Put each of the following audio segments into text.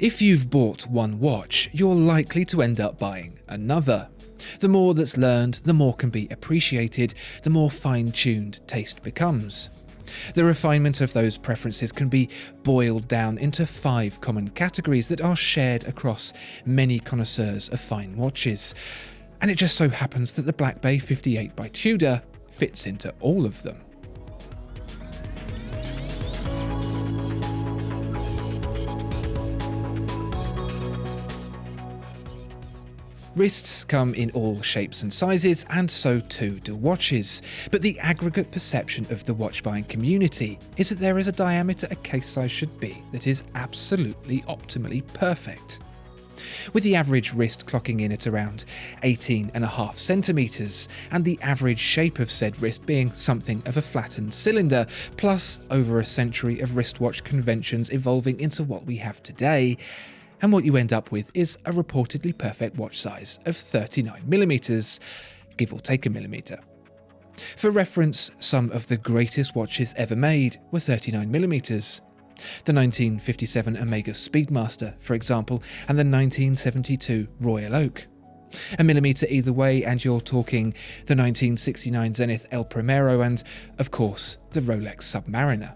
If you've bought one watch, you're likely to end up buying another. The more that's learned, the more can be appreciated, the more fine-tuned taste becomes. The refinement of those preferences can be boiled down into 5 common categories that are shared across many connoisseurs of fine watches. And it just so happens that the Black Bay 58 by Tudor fits into all of them. Wrists come in all shapes and sizes, and so too do watches, but the aggregate perception of the watch buying community is that there is a diameter a case size should be that is absolutely optimally perfect. With the average wrist clocking in at around 18.5 centimeters, and the average shape of said wrist being something of a flattened cylinder, plus over a century of wristwatch conventions evolving into what we have today, and what you end up with is a reportedly perfect watch size of 39mm, give or take a millimeter. For reference, some of the greatest watches ever made were 39mm. The 1957 Omega Speedmaster, for example, and the 1972 Royal Oak. A millimeter either way, and you're talking the 1969 Zenith El Primero and, of course, the Rolex Submariner.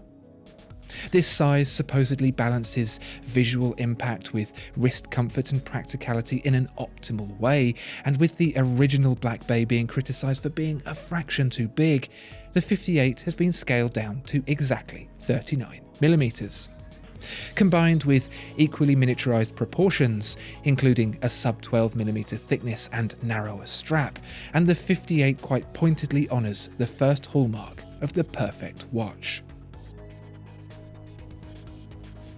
This size supposedly balances visual impact with wrist comfort and practicality in an optimal way, and with the original Black Bay being criticised for being a fraction too big, the 58 has been scaled down to exactly 39mm. Combined with equally miniaturised proportions, including a sub-12mm thickness and narrower strap, and the 58 quite pointedly honours the first hallmark of the perfect watch.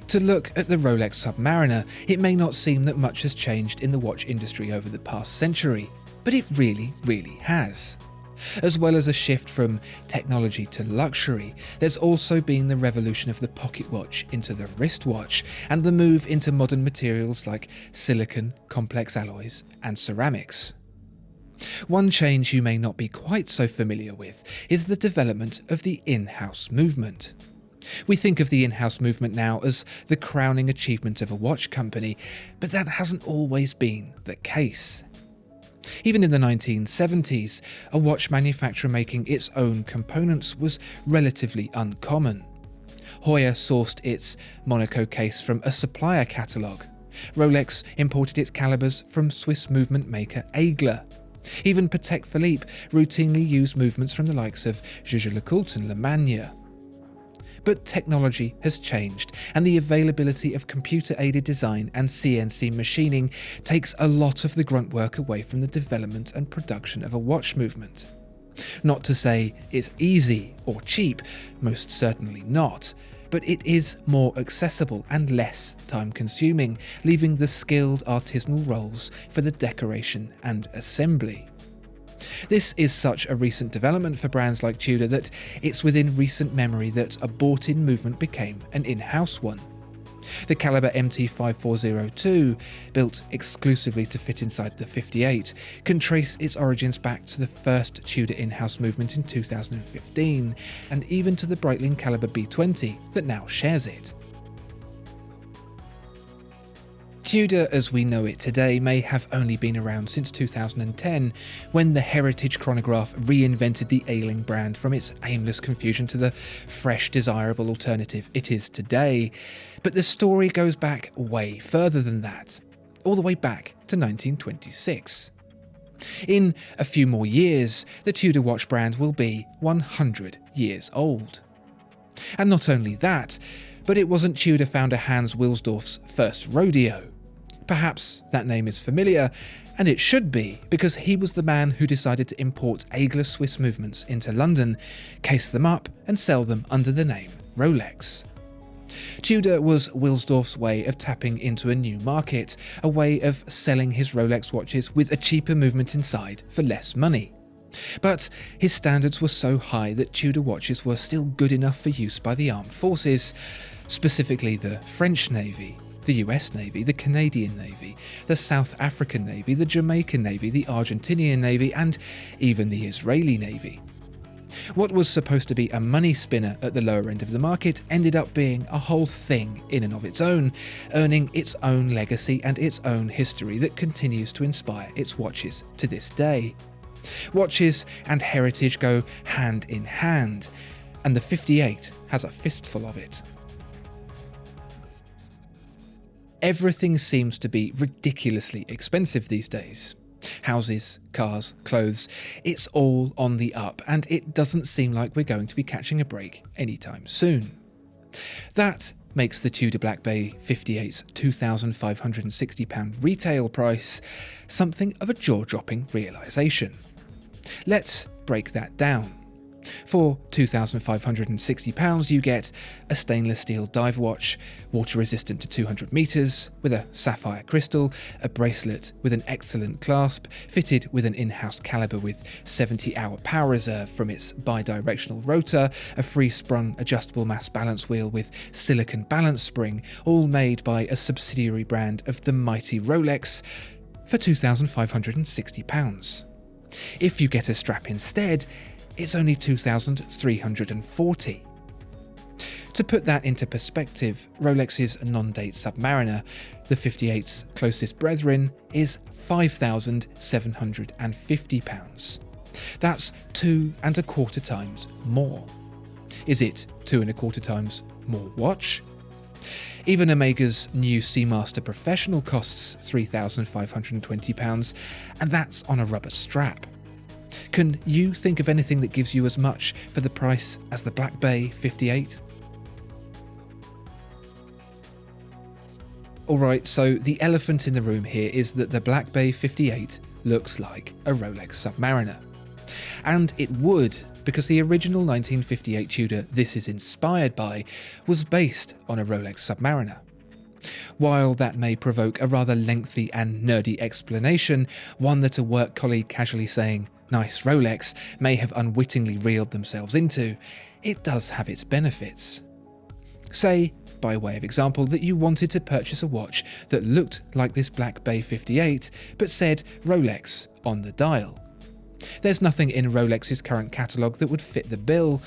To look at the Rolex Submariner, it may not seem that much has changed in the watch industry over the past century, but it really has. As well as a shift from technology to luxury, there's also been the revolution of the pocket watch into the wristwatch, and the move into modern materials like silicon, complex alloys, and ceramics. One change you may not be quite so familiar with is the development of the in-house movement. We think of the in-house movement now as the crowning achievement of a watch company, but that hasn't always been the case. Even in the 1970s, a watch manufacturer making its own components was relatively uncommon. Heuer sourced its Monaco case from a supplier catalogue. Rolex imported its calibers from Swiss movement maker Aigler. Even Patek Philippe routinely used movements from the likes of Jaeger-LeCoultre and Le Manye. But technology has changed, and the availability of computer-aided design and CNC machining takes a lot of the grunt work away from the development and production of a watch movement. Not to say it's easy or cheap, most certainly not, but it is more accessible and less time-consuming, leaving the skilled artisanal roles for the decoration and assembly. This is such a recent development for brands like Tudor that it's within recent memory that a bought-in movement became an in-house one. The caliber MT5402, built exclusively to fit inside the 58, can trace its origins back to the first Tudor in-house movement in 2015, and even to the Breitling caliber B20 that now shares it. Tudor as we know it today may have only been around since 2010, when the heritage chronograph reinvented the ailing brand from its aimless confusion to the fresh, desirable alternative it is today. But the story goes back way further than that, all the way back to 1926. In a few more years, the Tudor watch brand will be 100 years old. And not only that, but it wasn't Tudor founder Hans Wilsdorf's first rodeo. Perhaps that name is familiar, and it should be, because he was the man who decided to import Aigler Swiss movements into London, case them up, and sell them under the name Rolex. Tudor was Wilsdorf's way of tapping into a new market, a way of selling his Rolex watches with a cheaper movement inside for less money. But his standards were so high that Tudor watches were still good enough for use by the armed forces, specifically the French Navy, the US Navy, the Canadian Navy, the South African Navy, the Jamaican Navy, the Argentinian Navy, and even the Israeli Navy. What was supposed to be a money spinner at the lower end of the market ended up being a whole thing in and of its own, earning its own legacy and its own history that continues to inspire its watches to this day. Watches and heritage go hand in hand, and the 58 has a fistful of it. Everything seems to be ridiculously expensive these days. Houses, cars, clothes, it's all on the up, and it doesn't seem like we're going to be catching a break anytime soon. That makes the Tudor Black Bay 58's £2,560 retail price something of a jaw-dropping realisation. Let's break that down. For £2,560 you get a stainless steel dive watch, water resistant to 200 metres, with a sapphire crystal, a bracelet with an excellent clasp, fitted with an in-house caliber with 70-hour power reserve from its bi-directional rotor, a free-sprung adjustable mass balance wheel with silicon balance spring, all made by a subsidiary brand of the mighty Rolex, for £2,560. If you get a strap instead, it's only $2,340. To put that into perspective, Rolex's non-date Submariner, the 58's closest brethren, is £5,750. That's 2.25 times more. Is it 2.25 times more watch? Even Omega's new Seamaster Professional costs £3,520, and that's on a rubber strap. Can you think of anything that gives you as much for the price as the Black Bay 58? Alright, so the elephant in the room here is that the Black Bay 58 looks like a Rolex Submariner. And it would, because the original 1958 Tudor this is inspired by was based on a Rolex Submariner. While that may provoke a rather lengthy and nerdy explanation, one that a work colleague casually saying, "Nice Rolex," may have unwittingly reeled themselves into, it does have its benefits. Say, by way of example, that you wanted to purchase a watch that looked like this Black Bay 58 but said Rolex on the dial. There's nothing in Rolex's current catalogue that would fit the bill.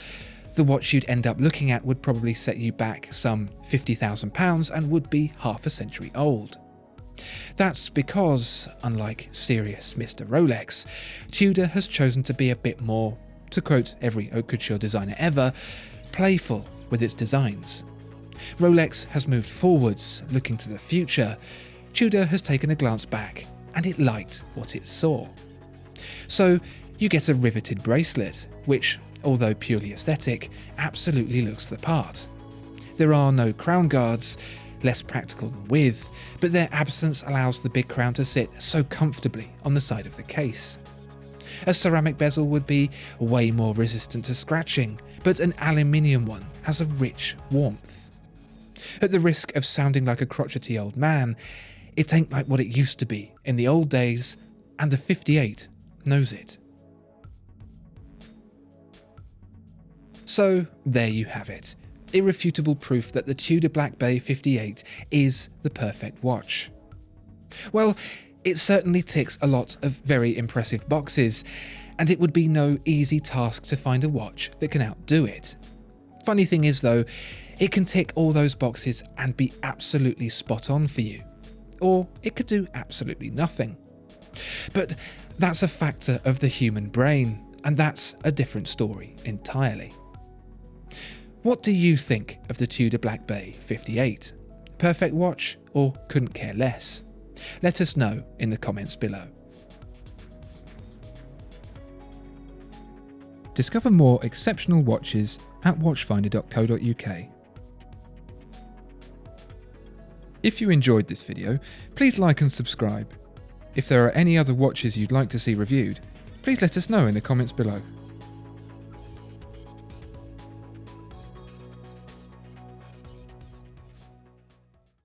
The watch you'd end up looking at would probably set you back some £50,000 and would be half a century old. That's because, unlike serious Mr. Rolex, Tudor has chosen to be a bit more, to quote every haute couture designer ever, playful with its designs. Rolex has moved forwards, looking to the future. Tudor has taken a glance back, and it liked what it saw. So you get a riveted bracelet, which, although purely aesthetic, absolutely looks the part. There are no crown guards, less practical than with, but their absence allows the big crown to sit so comfortably on the side of the case. A ceramic bezel would be way more resistant to scratching, but an aluminium one has a rich warmth. At the risk of sounding like a crotchety old man, it ain't like what it used to be in the old days, and the 58 knows it. So there you have it. Irrefutable proof that the Tudor Black Bay 58 is the perfect watch. Well, it certainly ticks a lot of very impressive boxes, and it would be no easy task to find a watch that can outdo it. Funny thing is though, it can tick all those boxes and be absolutely spot on for you. Or it could do absolutely nothing. But that's a factor of the human brain, and that's a different story entirely. What do you think of the Tudor Black Bay 58? Perfect watch or couldn't care less? Let us know in the comments below. Discover more exceptional watches at watchfinder.co.uk. If you enjoyed this video, please like and subscribe. If there are any other watches you'd like to see reviewed, please let us know in the comments below.